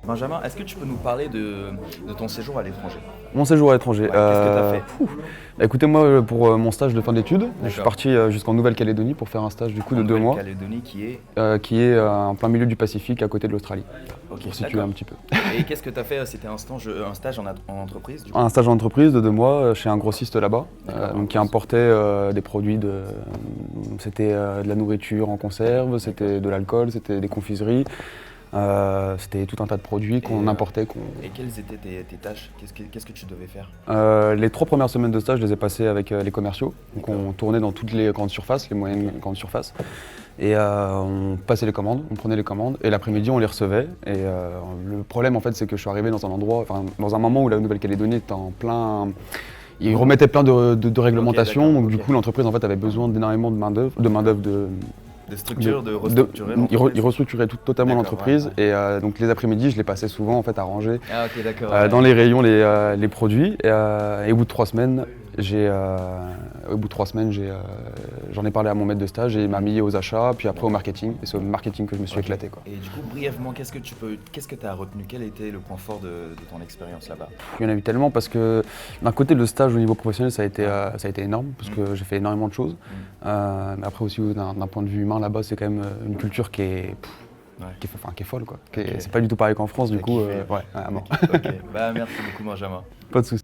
Benjamin, est-ce que tu peux nous parler de ton séjour à l'étranger? Mon séjour à l'étranger. Ouais, qu'est-ce que tu as fait? Écoutez, moi, pour mon stage de fin d'études, je suis D'accord. parti jusqu'en Nouvelle-Calédonie pour faire un stage du coup de 2 mois, Nouvelle-Calédonie qui est... qui est en plein milieu du Pacifique, à côté de l'Australie, Ok, pour situer d'accord. un petit peu. Et qu'est-ce que tu as fait? C'était un stage en entreprise du coup? Un stage en entreprise de 2 mois chez un grossiste là-bas, D'accord. donc qui importait des produits c'était de la nourriture en conserve, c'était de l'alcool, c'était des confiseries, c'était tout un tas de produits qu'on importait. Et quelles étaient tes tâches? Qu'est-ce que tu devais faire? Les 3 premières semaines de stage, je les ai passées avec les commerciaux. Donc D'accord. on tournait dans toutes les grandes surfaces, les moyennes grandes surfaces. Et on passait les commandes, on prenait les commandes et l'après-midi on les recevait. Et le problème en fait c'est que je suis arrivé dans un endroit, dans un moment où la Nouvelle-Calédonie était en plein. Ils remettaient plein de réglementations, d'accord, donc du ok. coup l'entreprise en fait avait besoin d'énormément de main-d'œuvre, De structure, de de- restructurer ils l'entreprise? restructuraient totalement D'accord, l'entreprise ouais. et donc les après-midi je les passais souvent en fait à ranger Ah ok, d'accord. Ouais. dans les rayons les produits et au bout de 3 semaines j'en ai parlé à mon maître de stage et il m'a mis aux achats puis après au marketing et c'est au marketing que je me suis Ok. éclaté quoi. Et du coup, brièvement, qu'est-ce que tu as retenu? Quel était le point fort de ton expérience là-bas? Il y en a eu tellement parce que d'un côté le stage au niveau professionnel ça a été énorme parce que j'ai fait énormément de choses. Mais après aussi d'un point de vue humain là-bas c'est quand même une culture qui est Ouais. qui est folle quoi. Ok. C'est pas du tout pareil qu'en France du T'as coup kiffé. ouais, à mort. Ok, bah merci beaucoup Benjamin. Pas de soucis.